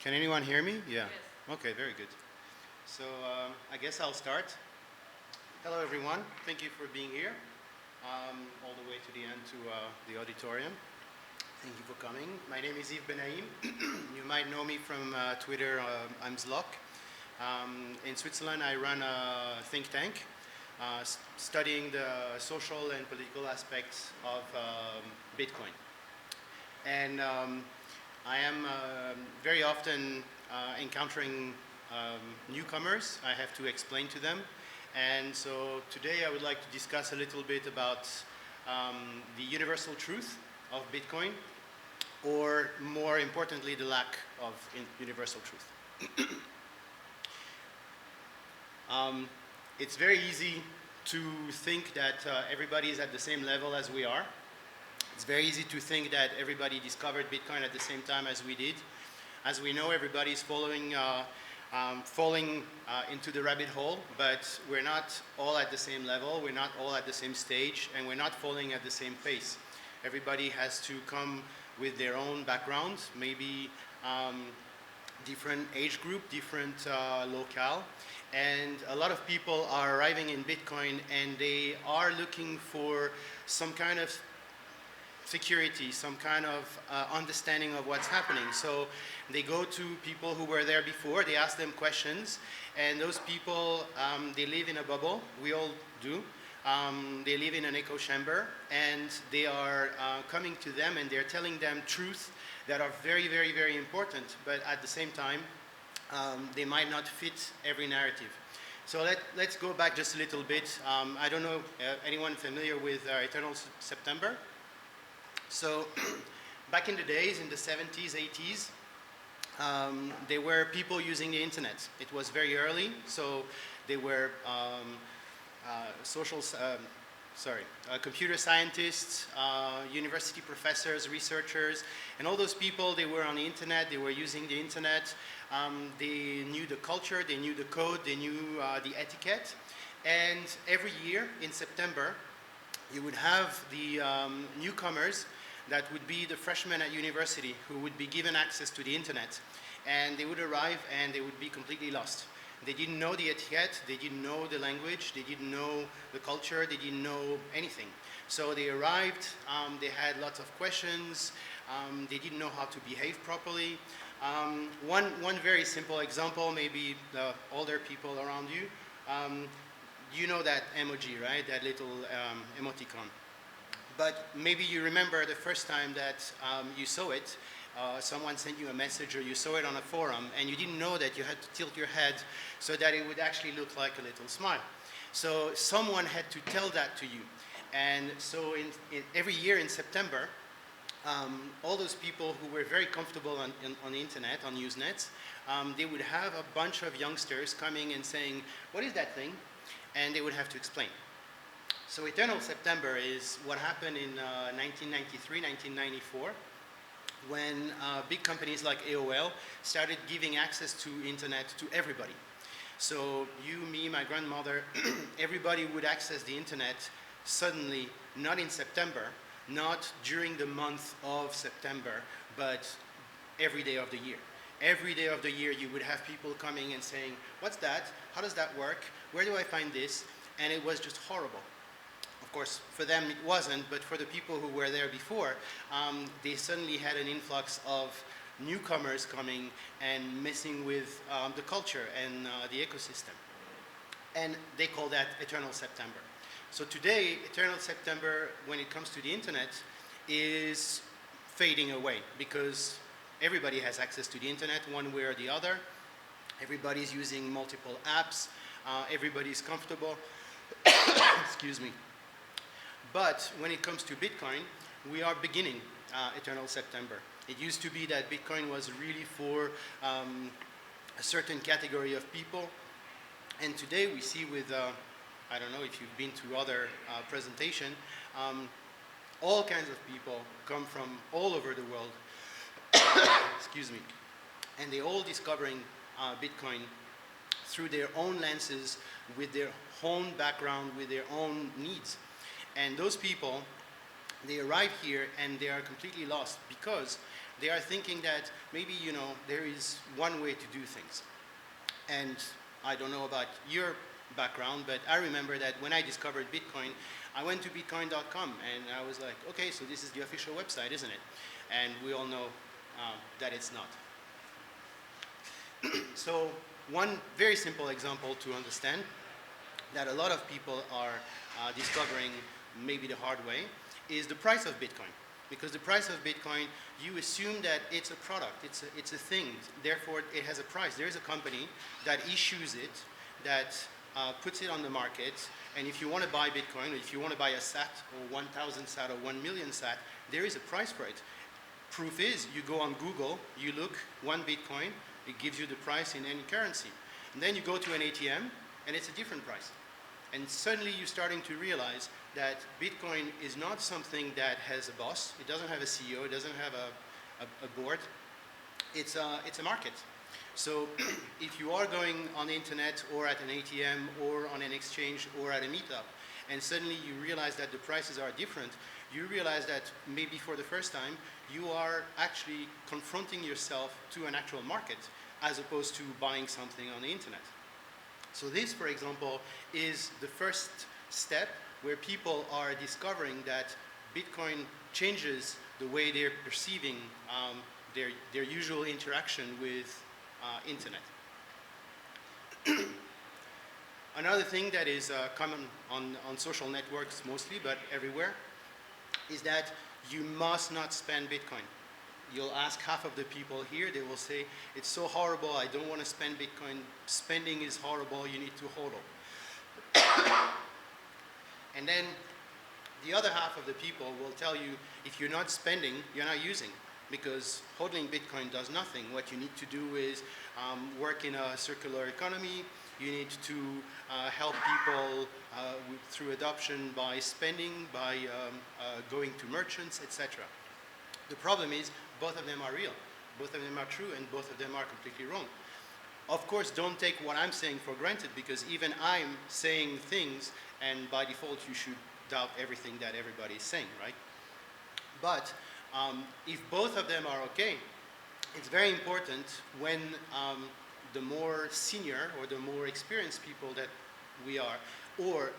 Can anyone hear me? Yeah. Okay, very good. So I guess I'll start. Hello, everyone. Thank you for being here, all the way to the end to the auditorium. Thank you for coming. My name is Yves Bennaim. You might know me from Twitter. I'm Zlock. In Switzerland, I run a think tank studying the social and political aspects of Bitcoin. And I am very often encountering newcomers. I have to explain to them. And so today I would like to discuss a little bit about the universal truth of Bitcoin, or more importantly, the lack of universal truth. It's very easy to think that everybody is at the same level as we are. It's very easy to think that everybody discovered Bitcoin at the same time as we did. As we know, everybody's falling into the rabbit hole, but we're not all at the same level, we're not all at the same stage, and we're not falling at the same pace. Everybody has to come with their own background, maybe different age group, different locale, and a lot of people are arriving in Bitcoin and they are looking for some kind of security, some kind of understanding of what's happening. So they go to people who were there before, they ask them questions, and those people, they live in a bubble, we all do. They live in an echo chamber, and they are coming to them and they're telling them truths that are very, very, very important, but at the same time, they might not fit every narrative. So let's go back just a little bit. I don't know, anyone familiar with Eternal September? So back in the days, in the 70s, 80s, there were people using the internet. It was very early, so there were computer scientists, university professors, researchers, and all those people, they were on the internet, they were using the internet, they knew the culture, they knew the code, they knew the etiquette, and every year in September, you would have the newcomers that would be the freshmen at university who would be given access to the internet. And they would arrive and they would be completely lost. They didn't know the etiquette, they didn't know the language, they didn't know the culture, they didn't know anything. So they arrived, they had lots of questions, they didn't know how to behave properly. One very simple example, maybe the older people around you, you know that emoji, right? That little emoticon. But maybe you remember the first time that you saw it, someone sent you a message or you saw it on a forum and you didn't know that you had to tilt your head so that it would actually look like a little smile. So someone had to tell that to you. And so every year in September, all those people who were very comfortable on the internet, on Usenet, they would have a bunch of youngsters coming and saying, what is that thing? And they would have to explain. So Eternal September is what happened in 1993, 1994, when big companies like AOL started giving access to internet to everybody. So you, me, my grandmother, everybody would access the internet suddenly, not in September, not during the month of September, but every day of the year. Every day of the year you would have people coming and saying, what's that? How does that work? Where do I find this? And it was just horrible. Of course, for them it wasn't, but for the people who were there before, they suddenly had an influx of newcomers coming and messing with the culture and the ecosystem. And they call that Eternal September. So today, Eternal September, when it comes to the internet, is fading away because everybody has access to the internet one way or the other. Everybody's using multiple apps. Everybody's comfortable. Excuse me. But when it comes to Bitcoin, we are beginning Eternal September. It used to be that Bitcoin was really for a certain category of people. And today we see with, I don't know if you've been to other presentation, all kinds of people come from all over the world, excuse me, and they're all discovering Bitcoin through their own lenses, with their own background, with their own needs. And those people, they arrive here and they are completely lost because They are thinking that maybe, there is one way to do things. And I don't know about your background, but I remember that when I discovered Bitcoin, I went to bitcoin.com and I was like, okay, so this is the official website, isn't it? And we all know that it's not. So one very simple example to understand that a lot of people are discovering maybe the hard way is the price of Bitcoin. Because the price of Bitcoin, you assume that it's a product, it's a thing, therefore it has a price. There is a company that issues it, that puts it on the market, and if you want to buy Bitcoin, or if you want to buy a SAT, or 1,000 SAT, or 1 million SAT, there is a price for it. Proof is, you go on Google, you look, 1 Bitcoin, it gives you the price in any currency. And then you go to an ATM, and it's a different price. And suddenly you're starting to realize that Bitcoin is not something that has a boss. It doesn't have a CEO. It doesn't have a board. It's a market. So if you are going on the internet or at an ATM or on an exchange or at a meetup, and suddenly you realize that the prices are different, you realize that maybe for the first time, you are actually confronting yourself to an actual market as opposed to buying something on the internet. So this, for example, is the first step where people are discovering that Bitcoin changes the way they're perceiving their usual interaction with internet. Another thing that is common on social networks mostly, but everywhere, is that you must not spend Bitcoin. You'll ask half of the people here, they will say, it's so horrible, I don't want to spend Bitcoin, spending is horrible, you need to hodl. And then the other half of the people will tell you, if you're not spending, you're not using, because hodling Bitcoin does nothing. What you need to do is work in a circular economy. You need to help people through adoption by spending, by going to merchants, etc. The problem is both of them are real, both of them are true, and both of them are completely wrong. Of course, don't take what I'm saying for granted, because even I'm saying things, and by default you should doubt everything that everybody is saying, right? But if both of them are okay, it's very important when the more senior or the more experienced people that we are, or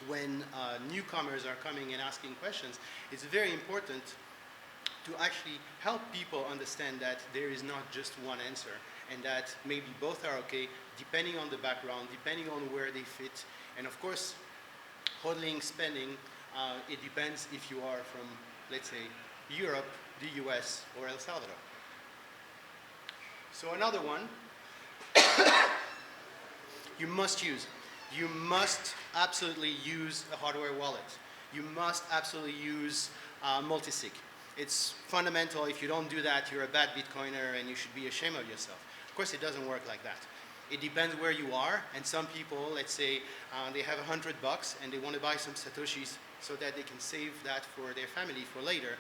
when newcomers are coming and asking questions, it's very important to actually help people understand that there is not just one answer, and that maybe both are okay depending on the background, depending on where they fit. And of course, hodling, spending, it depends if you are from, let's say, Europe, the US, or El Salvador. So another one, you must use. You must absolutely use a hardware wallet. You must absolutely use multisig. It's fundamental. If you don't do that, you're a bad Bitcoiner and you should be ashamed of yourself. Of course, it doesn't work like that. It depends where you are, and some people, let's say, they have $100 and they want to buy some Satoshis so that they can save that for their family for later.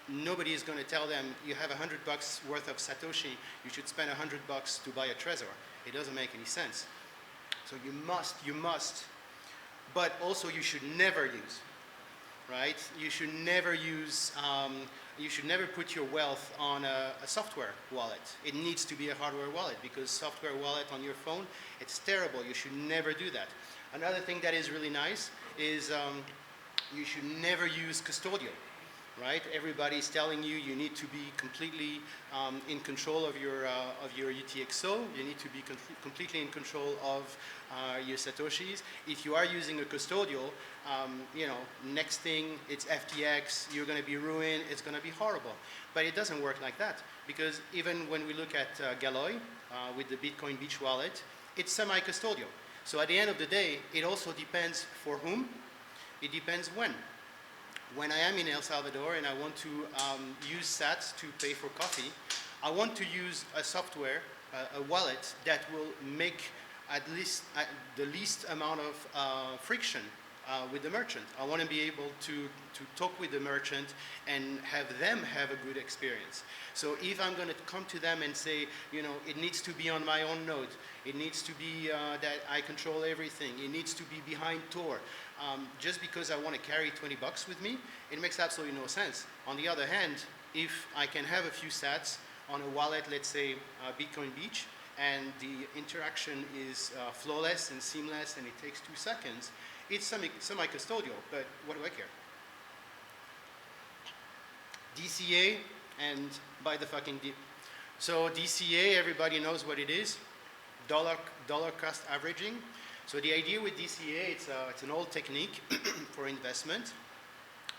Nobody is going to tell them, you have $100 worth of Satoshi, you should spend $100 to buy a Trezor. It doesn't make any sense. So you must, but also you should never use, right? You should never use, you should never put your wealth on a software wallet. It needs to be a hardware wallet, because software wallet on your phone, it's terrible. You should never do that. Another thing that is really nice is you should never use custodial, right? Everybody's telling you you need to be completely in control of your UTXO. You need to be completely in control of your Satoshis. If you are using a custodial, next thing it's FTX, you're going to be ruined, it's going to be horrible. But it doesn't work like that, because even when we look at Galoy with the Bitcoin Beach wallet, it's semi-custodial. So at the end of the day, it also depends for whom, it depends when. When I am in El Salvador and I want to use sats to pay for coffee, I want to use a software, a wallet that will make at least the least amount of friction with the merchant. I want to be able to talk with the merchant and have them have a good experience. So if I'm going to come to them and say, it needs to be on my own node, it needs to be that I control everything, it needs to be behind Tor, just because I want to carry $20 with me, it makes absolutely no sense. On the other hand, if I can have a few sats on a wallet, let's say Bitcoin Beach, and the interaction is flawless and seamless and it takes 2 seconds, it's semi-custodial, but what do I care? DCA and buy the fucking dip. So DCA, everybody knows what it is, dollar cost averaging. So the idea with DCA, it's an old technique for investment.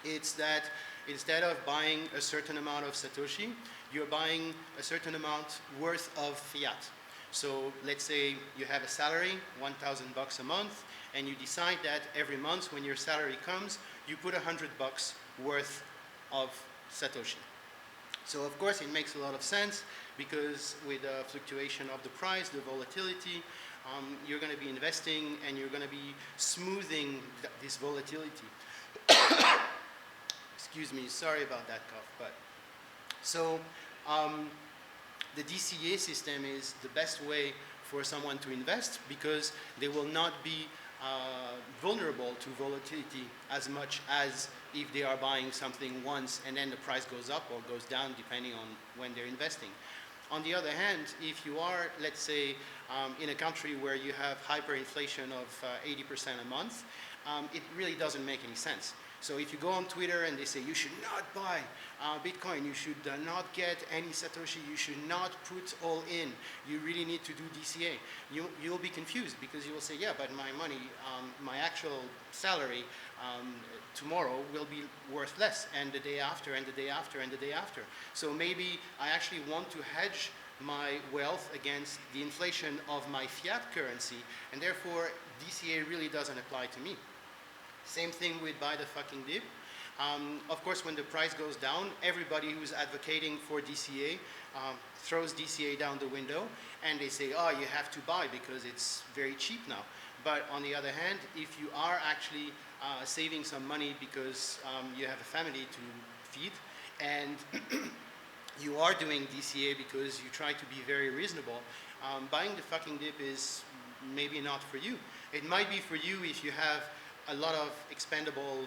It's that instead of buying a certain amount of Satoshi, you're buying a certain amount worth of fiat. So let's say you have a salary, $1,000 a month, and you decide that every month when your salary comes, you put $100 worth of Satoshi. So of course it makes a lot of sense because with the fluctuation of the price, the volatility, you're going to be investing and you're going to be smoothing this volatility. Excuse me, sorry about that cough. But so the DCA system is the best way for someone to invest because they will not be vulnerable to volatility as much as if they are buying something once and then the price goes up or goes down depending on when they're investing. On the other hand, if you are, let's say, in a country where you have hyperinflation of 80% a month, it really doesn't make any sense. So if you go on Twitter and they say you should not buy Bitcoin, you should not get any Satoshi, you should not put all in, you really need to do DCA, you'll be confused because you will say, yeah, but my money, my actual salary tomorrow will be worth less, and the day after, and the day after, and the day after. So maybe I actually want to hedge my wealth against the inflation of my fiat currency, and therefore DCA really doesn't apply to me. Same thing with buy the fucking dip. Of course, when the price goes down, everybody who's advocating for DCA throws DCA down the window, and they say, oh, you have to buy because it's very cheap now. But on the other hand, if you are actually saving some money because you have a family to feed, and you are doing DCA because you try to be very reasonable, buying the fucking dip is maybe not for you. It might be for you if you have a lot of expendable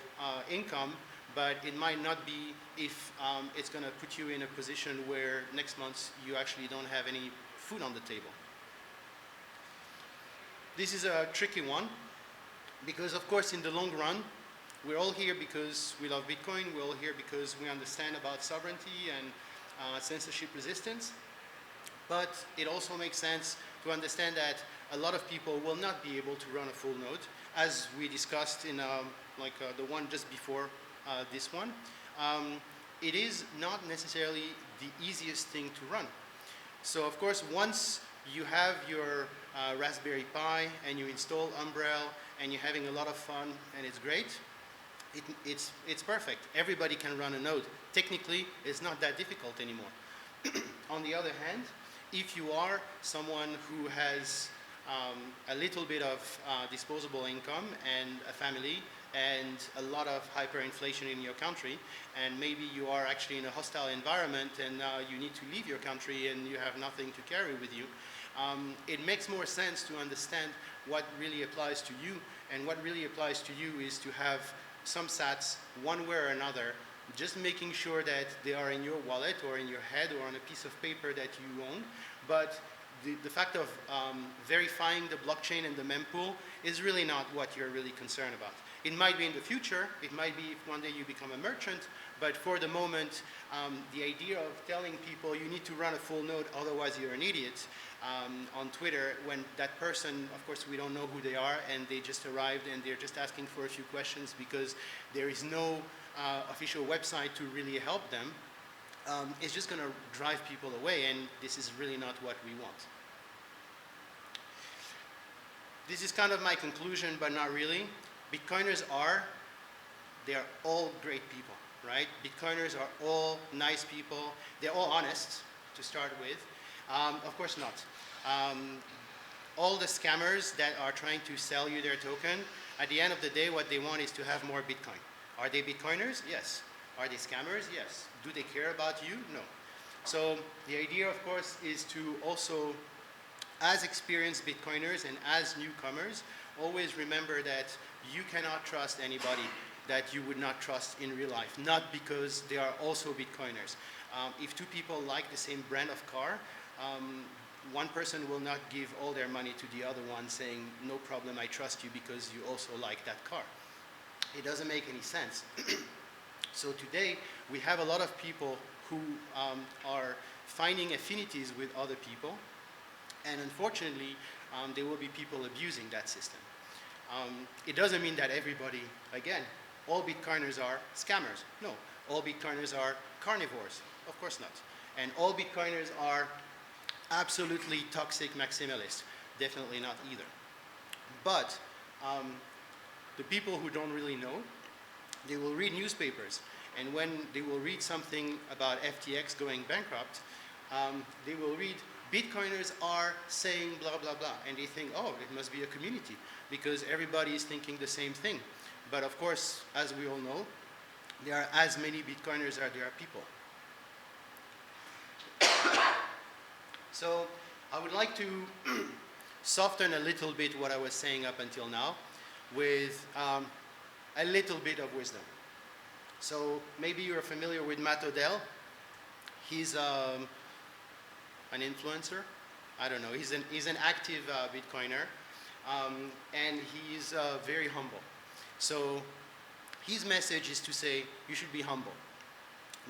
income, but it might not be if it's going to put you in a position where next month you actually don't have any food on the table. This is a tricky one because, of course, in the long run, we're all here because we love Bitcoin, we're all here because we understand about sovereignty and censorship resistance, but it also makes sense to understand that a lot of people will not be able to run a full node, as we discussed in the one just before this one. It is not necessarily the easiest thing to run. So of course, once you have your Raspberry Pi and you install Umbrel and you're having a lot of fun and it's great, it's perfect. Everybody can run a node. Technically, it's not that difficult anymore. On the other hand, if you are someone who has a little bit of disposable income and a family and a lot of hyperinflation in your country, and maybe you are actually in a hostile environment and you need to leave your country and you have nothing to carry with you, it makes more sense to understand what really applies to you. And what really applies to you is to have some sats one way or another, just making sure that they are in your wallet or in your head or on a piece of paper that you own. But the fact of verifying the blockchain and the mempool is really not what you're really concerned about. It might be in the future, it might be if one day you become a merchant, but for the moment, the idea of telling people you need to run a full node, otherwise you're an idiot, on Twitter, when that person, of course we don't know who they are, and they just arrived and they're just asking for a few questions because there is no official website to really help them, it's just going to drive people away, and this is really not what we want. This is kind of my conclusion, but not really. Bitcoiners they are all great people, right? Bitcoiners are all nice people. They're all honest, to start with. Of course not. All the scammers that are trying to sell you their token, at the end of the day, what they want is to have more Bitcoin. Are they Bitcoiners? Yes. Are they scammers? Yes. Do they care about you? No. So the idea, of course, is to also, as experienced Bitcoiners and as newcomers, always remember that you cannot trust anybody that you would not trust in real life, not because they are also Bitcoiners. If two people like the same brand of car, one person will not give all their money to the other one saying, no problem, I trust you because you also like that car. It doesn't make any sense. So today, we have a lot of people who are finding affinities with other people, and unfortunately, there will be people abusing that system. It doesn't mean that everybody, again, all Bitcoiners are scammers. No, all Bitcoiners are carnivores. Of course not. And all Bitcoiners are absolutely toxic maximalists. Definitely not either. But the people who don't really know, they will read newspapers. And when they will read something about FTX going bankrupt, they will read, Bitcoiners are saying blah, blah, blah. And they think, oh, it must be a community because everybody is thinking the same thing. But of course, as we all know, there are as many Bitcoiners as there are people. So I would like to soften a little bit what I was saying up until now with a little bit of wisdom. So maybe you're familiar with Matt Odell. He's an influencer. I don't know. He's an active Bitcoiner, and he's very humble. So his message is to say you should be humble.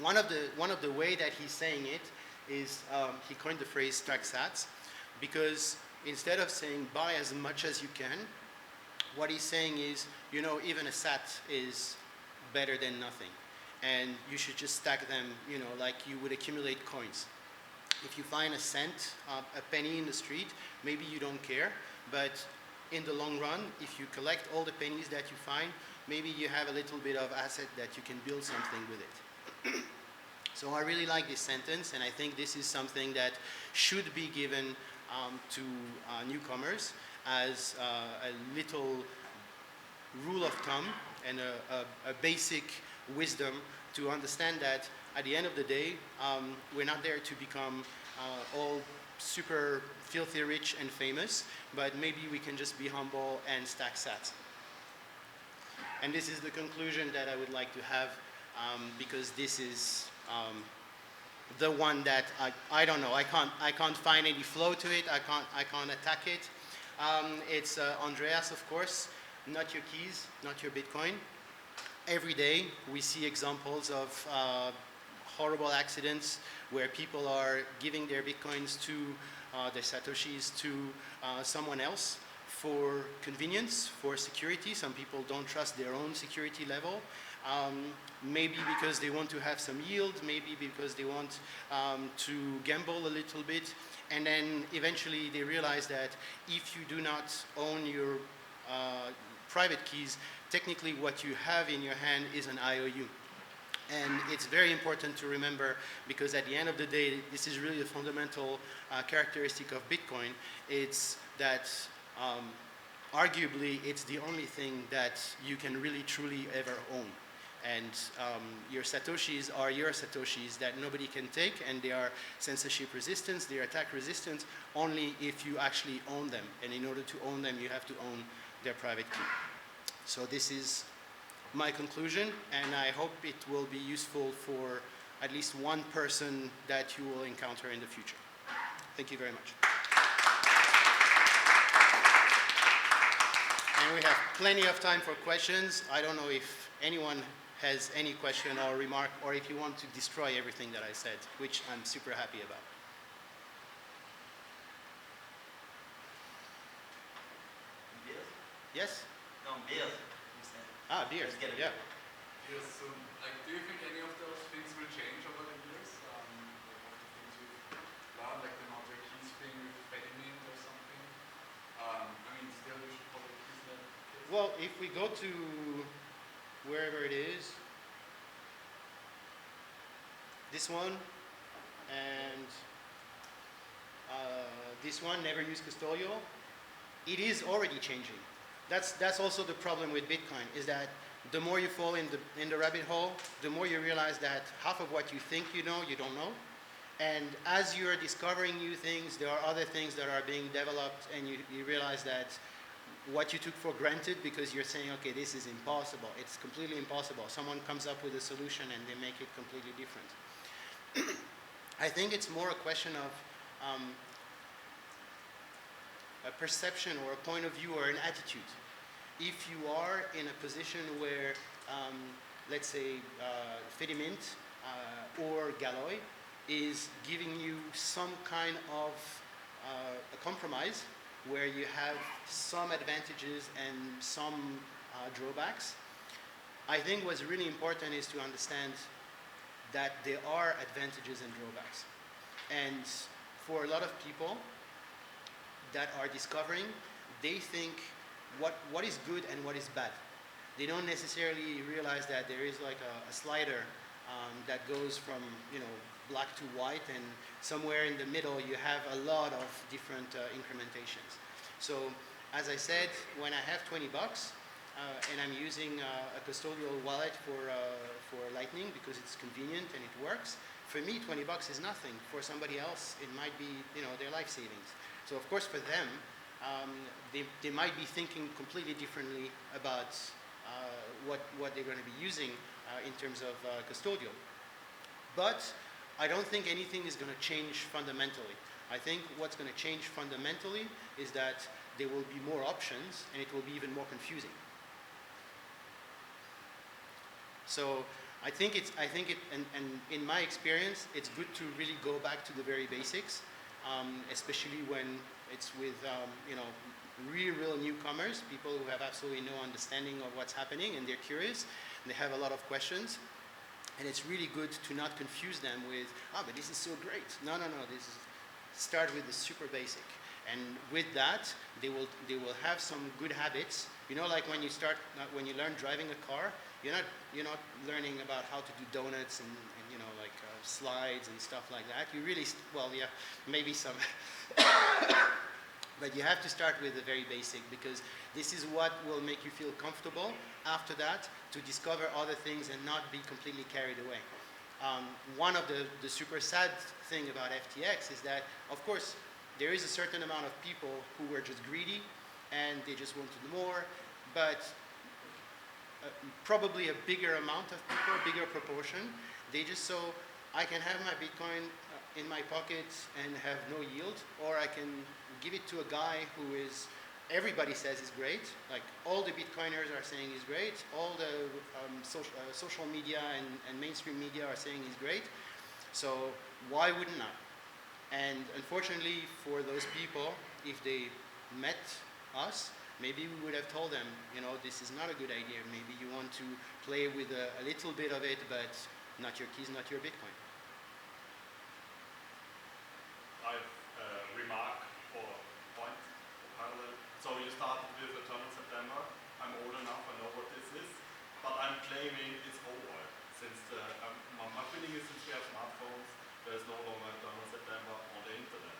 One of the way that he's saying it is he coined the phrase stack sats, because instead of saying buy as much as you can, what he's saying is, you know, even a sat is better than nothing, and you should just stack them, you know, like you would accumulate coins. If you find a cent, a penny in the street, maybe you don't care, but in the long run, if you collect all the pennies that you find, maybe you have a little bit of asset that you can build something with it. So I really like this sentence, and I think this is something that should be given to newcomers as a little rule of thumb and a basic wisdom to understand that at the end of the day, we're not there to become all super filthy rich and famous, but maybe we can just be humble and stack sats. And this is the conclusion that I would like to have, because this is the one that I don't know. I can't find any flow to it. I can't attack it. It's Andreas, of course. Not your keys, not your Bitcoin. Every day we see examples of horrible accidents where people are giving their Bitcoins to their Satoshis to someone else for convenience, for security. Some people don't trust their own security level. Maybe because they want to have some yield, maybe because they want to gamble a little bit, and then eventually they realize that if you do not own your private keys, technically what you have in your hand is an IOU. And it's very important to remember, because at the end of the day, this is really a fundamental characteristic of Bitcoin. It's that arguably it's the only thing that you can really truly ever own. And your Satoshis are your Satoshis that nobody can take, and they are censorship resistant, they are attack resistant only if you actually own them. And in order to own them, you have to own their private key. So this is my conclusion, and I hope it will be useful for at least one person that you will encounter in the future. Thank you very much. And we have plenty of time for questions. I don't know if anyone has any question or remark, or if you want to destroy everything that I said, which I'm super happy about. Beers? Yes? No, beers. Ah, beers, yeah. Yes, so like, do you think any of those things will change over the years? Like of the things we've learned, like the not keys thing with Bennaim or something? I mean, still we should probably keep that. Well, if we go to wherever it is, this one, and this one, never use custodial, it is already changing. That's also the problem with Bitcoin, is that the more you fall in the rabbit hole, the more you realize that half of what you think you know, you don't know. And as you're discovering new things, there are other things that are being developed, and you realize that what you took for granted because you're saying, okay, this is impossible. It's completely impossible. Someone comes up with a solution and they make it completely different. I think it's more a question of a perception or a point of view or an attitude. If you are in a position where, let's say, Fedimint or Galloy is giving you some kind of a compromise where you have some advantages and some drawbacks, I think what's really important is to understand that there are advantages and drawbacks. And for a lot of people that are discovering, they think what is good and what is bad. They don't necessarily realize that there is like a slider that goes from black to white, and somewhere in the middle you have a lot of different incrementations. So as I said, when I have 20 bucks and I'm using a custodial wallet for Lightning because it's convenient and it works, for me 20 bucks is nothing. For somebody else it might be their life savings. So of course for them they might be thinking completely differently about what they're going to be using in terms of custodial. But I don't think anything is going to change fundamentally. I think what's going to change fundamentally is that there will be more options and it will be even more confusing. So I think and in my experience, it's good to really go back to the very basics, especially when it's with real newcomers, people who have absolutely no understanding of what's happening and they're curious and they have a lot of questions. And it's really good to not confuse them with, but this is so great. No, this is, start with the super basic. And with that, they will have some good habits. Like when you learn driving a car, you're not learning about how to do donuts and slides and stuff like that. You really, maybe some, but you have to start with the very basic, because this is what will make you feel comfortable after that to discover other things and not be completely carried away. One of the super sad thing about FTX is that, of course, there is a certain amount of people who were just greedy and they just wanted more, but probably a bigger amount of people, a bigger proportion, they just saw, I can have my Bitcoin in my pocket and have no yield, or I can give it to a guy who is, everybody says is great, like all the Bitcoiners are saying is great, all the social media and mainstream media are saying is great, so why wouldn't I? And unfortunately for those people, if they met us, maybe we would have told them, this is not a good idea, maybe you want to play with a little bit of it, but not your keys, not your Bitcoin. I've remarked for point parallel. So you started with the turn of September. I'm old enough, I know what this is, but I'm claiming it's over. Since my feeling is, since we have smartphones, there's no longer turn of September on the internet.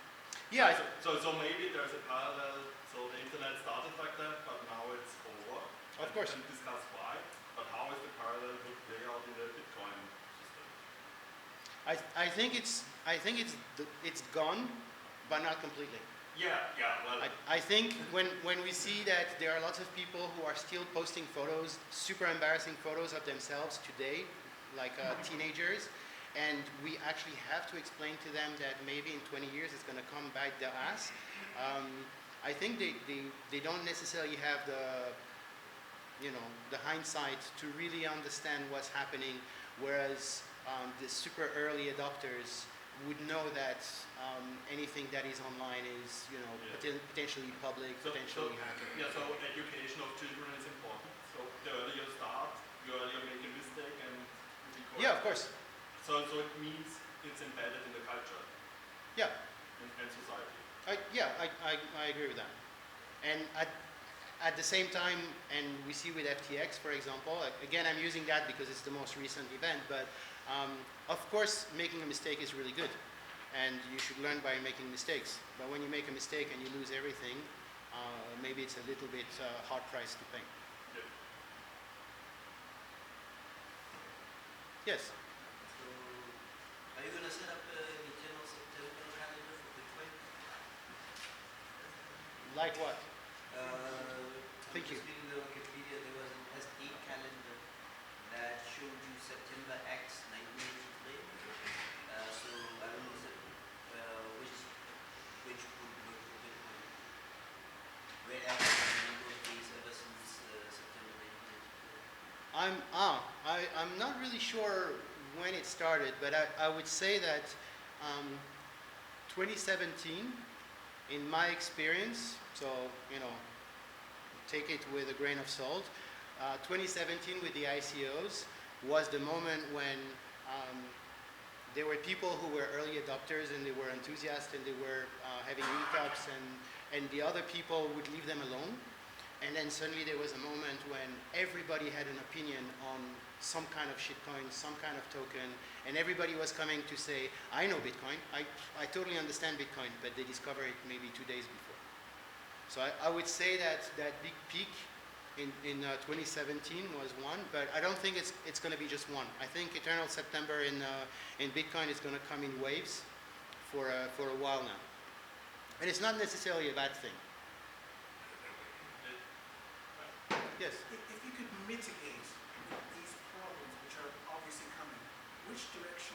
Yeah. So maybe there's a parallel. So the internet started like that, but now it's over. Of course. We can discuss why, but how is the parallel would play out in the Bitcoin system? I think it's gone, but not completely. Yeah. Well, I think when we see that there are lots of people who are still posting photos, super embarrassing photos of themselves today, like teenagers, and we actually have to explain to them that maybe in 20 years it's going to come bite their ass. I think they don't necessarily have the hindsight to really understand what's happening, whereas the super early adopters would know that anything that is online is potentially public, potentially hackable. Yeah, so education of children is important. So the earlier you start, the earlier you make a mistake and you be correct. Yeah, of course. So it means it's embedded in the culture. Yeah. And society. I agree with that. And at the same time, and we see with FTX, for example, again, I'm using that because it's the most recent event, but of course, making a mistake is really good. And you should learn by making mistakes. But when you make a mistake and you lose everything, maybe it's a little bit hard price to pay. Yeah. Yes? So, are you going to set up a general September calendar for Bitcoin? Like what? Thank you. Just reading the Wikipedia, there was an SD calendar that showed you September X 1983. So I don't know which would work for Bitcoin. Where actually the number of days ever since September 1992. I'm not really sure when it started, but I would say that 2017, in my experience, so take it with a grain of salt. 2017 with the ICOs was the moment when there were people who were early adopters and they were enthusiasts and they were having meetups and the other people would leave them alone. And then suddenly there was a moment when everybody had an opinion on some kind of shitcoin, some kind of token, and everybody was coming to say, I know Bitcoin, I totally understand Bitcoin, but they discovered it maybe 2 days before. So I would say that big peak in 2017 was one, but I don't think it's going to be just one. I think Eternal September in Bitcoin is going to come in waves for a while now. And it's not necessarily a bad thing. Yes? If you could mitigate these problems, which are obviously coming, which direction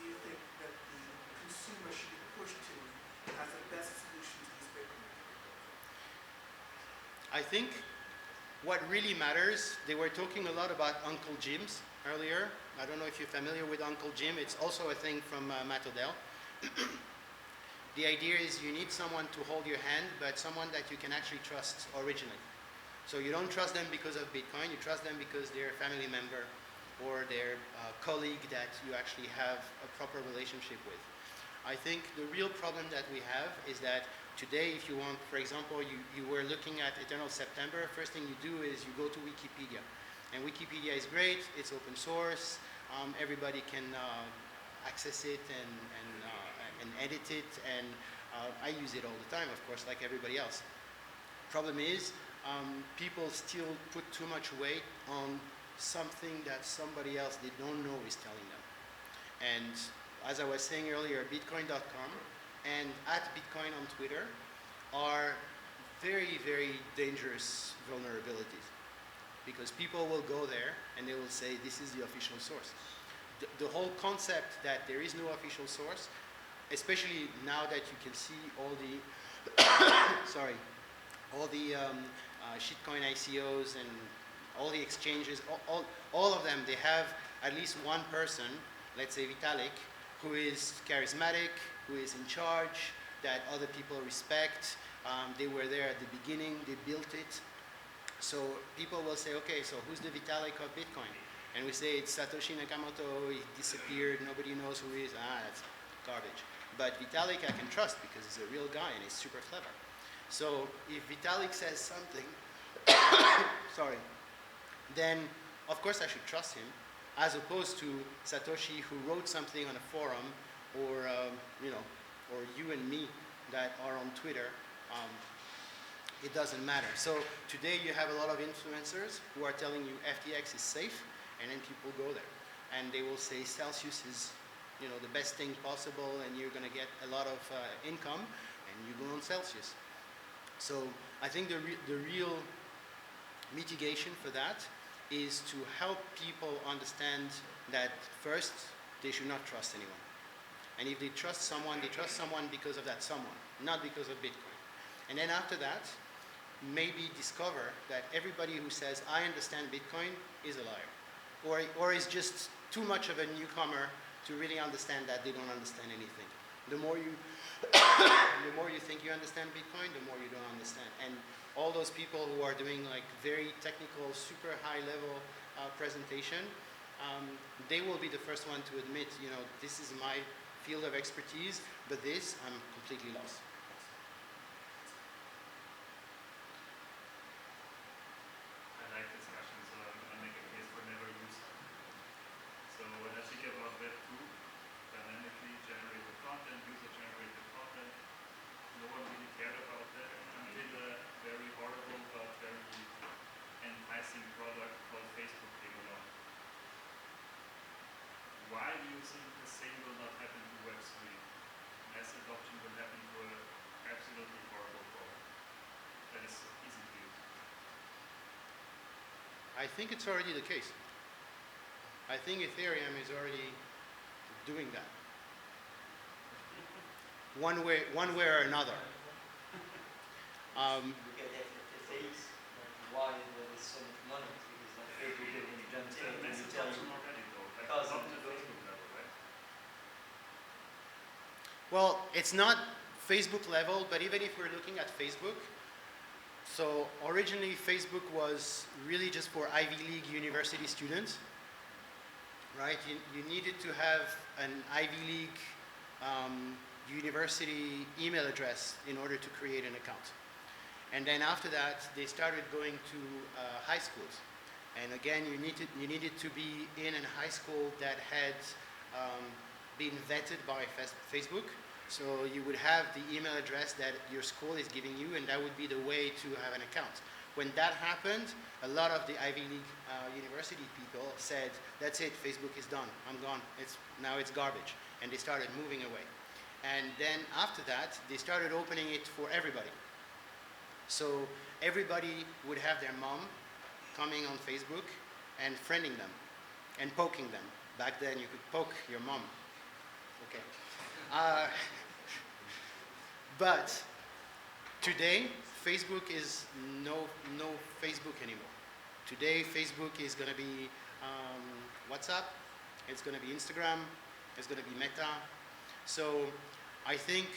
do you think that the consumer should be pushed to as the best solution to these big problems? I think what really matters, they were talking a lot about Uncle Jim's earlier. I don't know if you're familiar with Uncle Jim. It's also a thing from Matt Odell. The idea is you need someone to hold your hand, but someone that you can actually trust originally. So you don't trust them because of Bitcoin, you trust them because they're a family member or their colleague that you actually have a proper relationship with. I think the real problem that we have is that today, if you want, for example, you were looking at Eternal September, first thing you do is you go to Wikipedia. And Wikipedia is great, it's open source, everybody can access it and edit it, and I use it all the time, of course, like everybody else. Problem is, people still put too much weight on something that somebody else they don't know is telling them. And as I was saying earlier, Bitcoin.com and @Bitcoin on Twitter are very, very dangerous vulnerabilities because people will go there and they will say this is the official source. The whole concept that there is no official source, especially now that you can see all the all the shitcoin ICOs and all the exchanges, all of them, they have at least one person, let's say Vitalik, who is charismatic, who is in charge, that other people respect. They were there at the beginning, they built it. So people will say, okay, so who's the Vitalik of Bitcoin? And we say it's Satoshi Nakamoto, he disappeared, nobody knows who he is. That's garbage. But Vitalik I can trust because he's a real guy and he's super clever. So if Vitalik says something, then of course I should trust him, as opposed to Satoshi who wrote something on a forum, or or you and me that are on Twitter. It doesn't matter. So today you have a lot of influencers who are telling you FTX is safe, and then people go there, and they will say Celsius is, the best thing possible, and you're going to get a lot of income, and you go on Celsius. So I think the real mitigation for that is to help people understand that first, they should not trust anyone. And if they trust someone because of that someone, not because of Bitcoin. And then after that, maybe discover that everybody who says, I understand Bitcoin, is a liar. Or is just too much of a newcomer to really understand that they don't understand anything. The more you think you understand Bitcoin, the more you don't understand. And all those people who are doing like very technical, super high level presentation, they will be the first one to admit, this is my field of expertise, but this, I'm completely lost. I like discussions, so I'm going to make a case for never use. So when I think about Web 2, dynamically generated content, user-generated content, no one really cared about that until a very horrible but very enticing product called Facebook came along. Why do you think the same will not happen to Web 3? Mass adoption will happen to an absolutely horrible product that is easy to use. I think it's already the case. I think Ethereum is already doing that. one way or another. Look at FAs, like why there is so much money, it's because like Facebook when you jump in and you tell you already though, like thousand not to at go. Facebook level, right? Well, it's not Facebook level, but even if we're looking at Facebook, so originally Facebook was really just for Ivy League university students, right? You needed to have an Ivy League university email address in order to create an account. And then after that, they started going to high schools. And again, you needed to be in a high school that had been vetted by Facebook. So you would have the email address that your school is giving you, and that would be the way to have an account. When that happened, a lot of the Ivy League university people said, that's it, Facebook is done, I'm gone, now it's garbage. And they started moving away. And then after that, they started opening it for everybody. So everybody would have their mom coming on Facebook and friending them and poking them. Back then you could poke your mom. Okay. But today, Facebook is no Facebook anymore. Today, Facebook is going to be WhatsApp, it's going to be Instagram, it's going to be Meta. So I think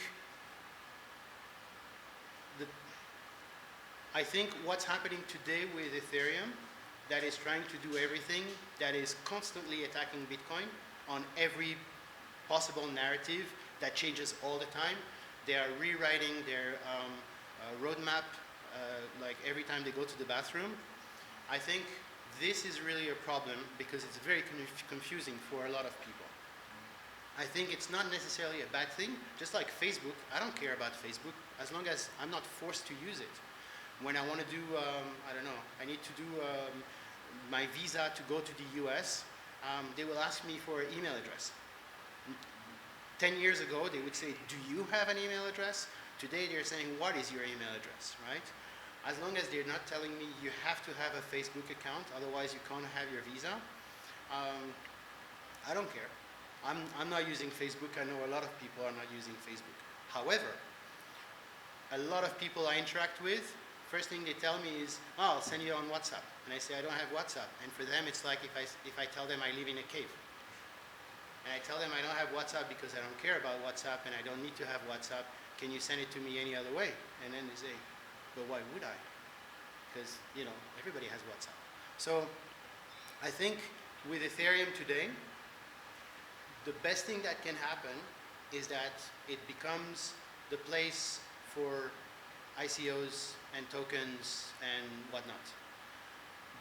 what's happening today with Ethereum, that is trying to do everything, that is constantly attacking Bitcoin on every possible narrative that changes all the time. They are rewriting their roadmap like every time they go to the bathroom. I think this is really a problem because it's very confusing for a lot of people. I think it's not necessarily a bad thing. Just like Facebook, I don't care about Facebook as long as I'm not forced to use it. When I want to do, I don't know, I need to do my visa to go to the US, they will ask me for an email address. 10 years ago, they would say, do you have an email address? Today, they're saying, what is your email address, right? As long as they're not telling me you have to have a Facebook account, otherwise you can't have your visa, I don't care. I'm not using Facebook. I know a lot of people are not using Facebook. However, a lot of people I interact with, first thing they tell me is, oh, I'll send you on WhatsApp. And I say, I don't have WhatsApp. And for them, it's like if I tell them I live in a cave. And I tell them I don't have WhatsApp because I don't care about WhatsApp and I don't need to have WhatsApp. Can you send it to me any other way? And then they say, but why would I? Because, you know, everybody has WhatsApp. So I think with Ethereum today, the best thing that can happen is that it becomes the place for ICOs and tokens and whatnot.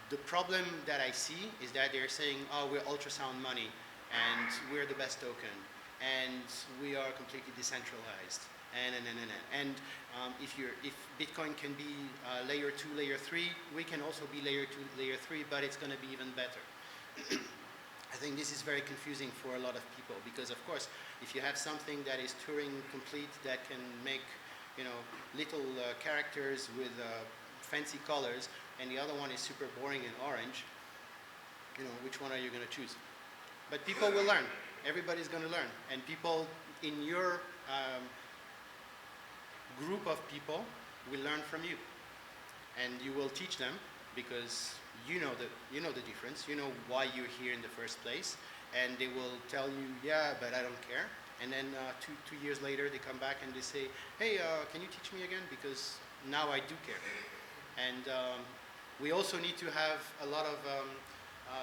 The problem that I see is that they're saying, oh, we're ultrasound money and we're the best token and we are completely decentralized and if Bitcoin can be layer 2, layer 3, we can also be layer 2, layer 3, but it's going to be even better. I think this is very confusing for a lot of people because, of course, if you have something that is Turing complete that can make, you know, little characters with fancy colors, and the other one is super boring and orange, you know, which one are you going to choose? But people will learn. Everybody's going to learn, and people in your group of people will learn from you, and you will teach them because you know the difference. You know why you're here in the first place, and they will tell you, yeah, but I don't care. And then two years later, they come back and they say, hey, can you teach me again? Because now I do care. And we also need to have a lot of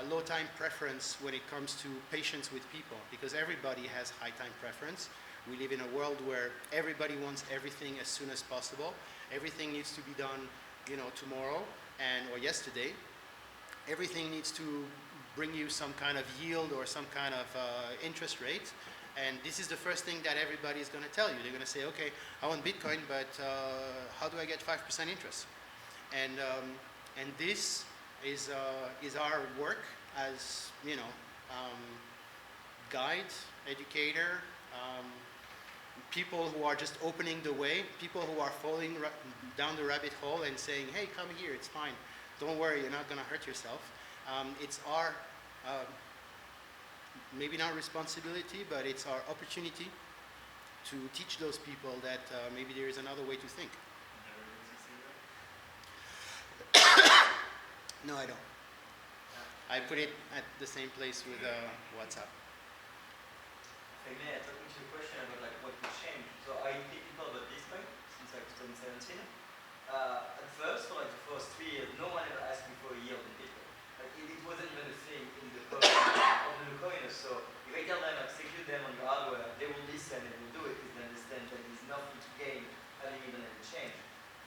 low time preference when it comes to patience with people, because everybody has high time preference. We live in a world where everybody wants everything as soon as possible. Everything needs to be done, you know, tomorrow or yesterday. Everything needs to bring you some kind of yield or some kind of interest rate. And this is the first thing that everybody is going to tell you. They're going to say, okay, I want Bitcoin, but how do I get 5% interest? And this is our work as, you know, guide, educator, people who are just opening the way, people who are falling down the rabbit hole and saying, hey, come here, it's fine. Don't worry, you're not going to hurt yourself. It's our, maybe not responsibility, but it's our opportunity to teach those people that maybe there is another way to think. Never use Ethereum. No, I don't. I put it at the same place with WhatsApp. If I may, talking to your question about like what would change. So I educate people about Bitcoin since like 2017. At first, for like the first 3 years, no one ever asked me for a yield in Bitcoin. Like it wasn't even a thing in the of the new coiners. So if I tell them execute them on your hardware, they will listen and will do it because they understand that there's nothing to gain having even any change.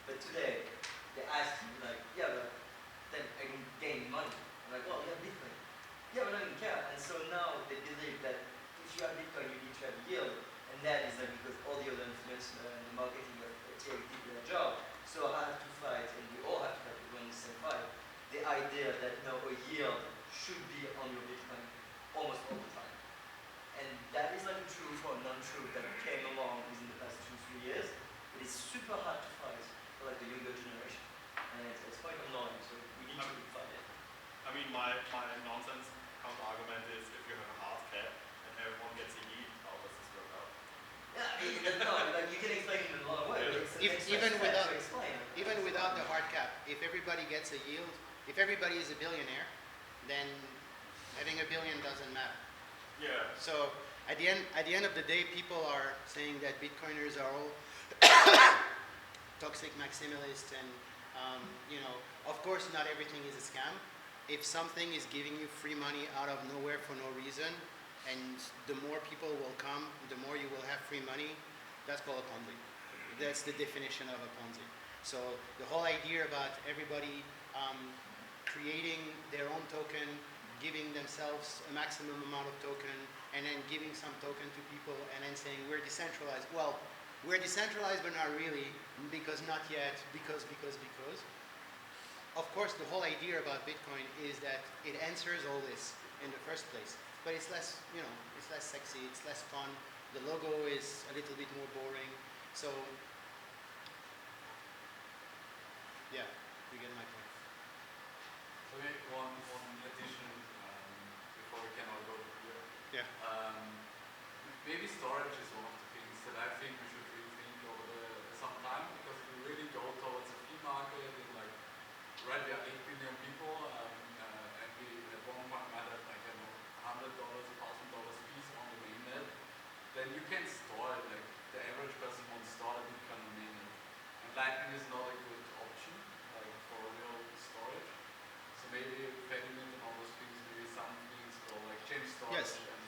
But today, they ask me like, yeah, but then I can gain money. I'm like, well, you have Bitcoin. Yeah, but I don't care. And so now they believe that if you have Bitcoin, you need to have a yield. And that is like because all the other influencers and the marketing have did their job. So I have to fight, and we all have to fight, we're in the same fight. The idea that no, a yield should be on your Bitcoin almost all the time. And that is like a truth or non-truth that came along within the past 2-3 years. It is super hard to fight for like the younger generation. And it's quite annoying, so we need to fight it. I mean, my nonsense counter argument is if you have a hard cap and everyone gets a yield, how does this work out? Yeah, no, like you can explain it in a lot of ways. Even without the hard cap, if everybody gets a yield, if everybody is a billionaire, then having a billion doesn't matter. Yeah. So at the end of the day, people are saying that Bitcoiners are all toxic maximalists, and of course, not everything is a scam. If something is giving you free money out of nowhere for no reason, and the more people will come, the more you will have free money, that's called a Ponzi. That's the definition of a Ponzi. So the whole idea about everybody creating their own token, giving themselves a maximum amount of token, and then giving some token to people, and then saying we're decentralized. Well, we're decentralized, but not really, because not yet, because. Of course, the whole idea about Bitcoin is that it answers all this in the first place. But it's less, it's less sexy, it's less fun. The logo is a little bit more boring. So, yeah, you get my point. So maybe one addition before we can all go to here. Yeah. Maybe storage is one of the things that I think we should rethink over some time, because if we really go towards a free market in like, right, we are 8 billion people, and we at one point might have like $100, $1,000 fees on the mainnet, then you can store it. Like the average person won't store a Bitcoin on the mainnet, and Lightning is not a good option like for real storage. So maybe Fedimint and all those things, maybe some things for like chain storage. Yes. And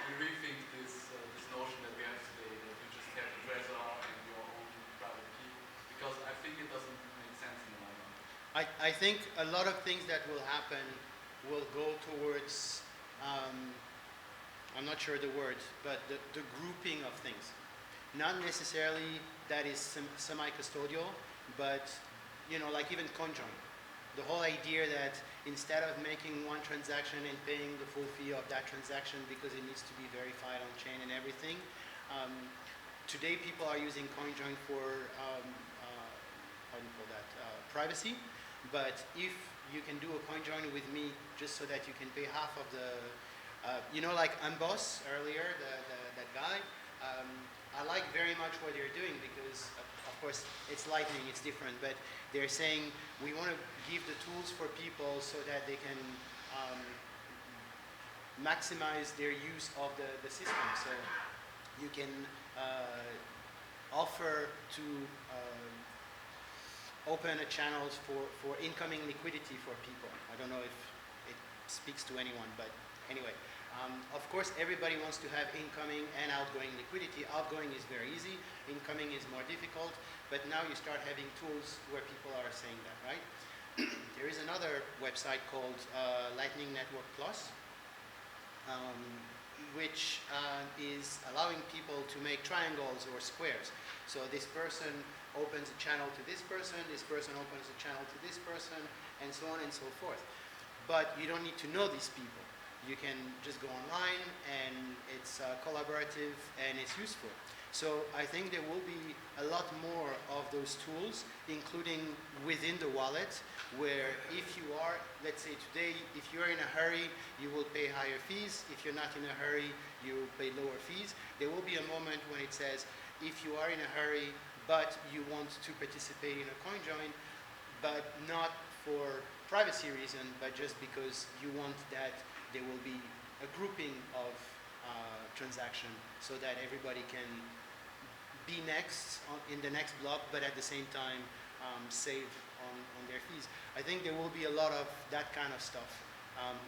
we rethink this notion that we have today, that you just have a Trezor and your own private key, because I think it doesn't make sense in the long run. I think a lot of things that will happen will go towards, I'm not sure the word, but the grouping of things. Not necessarily that is semi-custodial, but like even CoinJoin. The whole idea that instead of making one transaction and paying the full fee of that transaction because it needs to be verified on chain and everything, today people are using CoinJoin for how do you call that, privacy. But if you can do a CoinJoin with me just so that you can pay half of the, like Amboss earlier, that guy, I like very much what they're doing because, of course, it's Lightning, it's different, but they're saying we want to give the tools for people so that they can maximize their use of the system. So you can offer to open a channels for incoming liquidity for people. I don't know if it speaks to anyone, but anyway. Of course, everybody wants to have incoming and outgoing liquidity. Outgoing is very easy. Incoming is more difficult. But now you start having tools where people are saying that, right? There is another website called Lightning Network Plus, which is allowing people to make triangles or squares. So this person opens a channel to this person opens a channel to this person, and so on and so forth. But you don't need to know these people. You can just go online, and it's collaborative and it's useful. So I think there will be a lot more of those tools, including within the wallet, where if you are, let's say today, if you're in a hurry, you will pay higher fees. If you're not in a hurry, you will pay lower fees. There will be a moment when it says, if you are in a hurry, but you want to participate in a coin join, but not for privacy reason, but just because you want that there will be a grouping of transaction so that everybody can be next in the next block, but at the same time save on their fees. I think there will be a lot of that kind of stuff,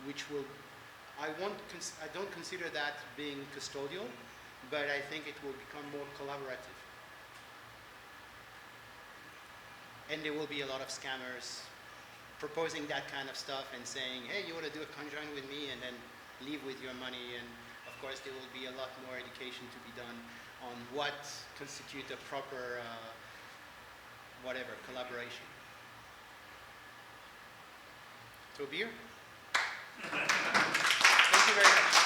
which will, I don't consider that being custodial, but I think it will become more collaborative. And there will be a lot of scammers proposing that kind of stuff and saying, hey, you want to do a conjoin with me, and then leave with your money. And of course, there will be a lot more education to be done on what constitutes a proper, collaboration. So beer? Thank you very much.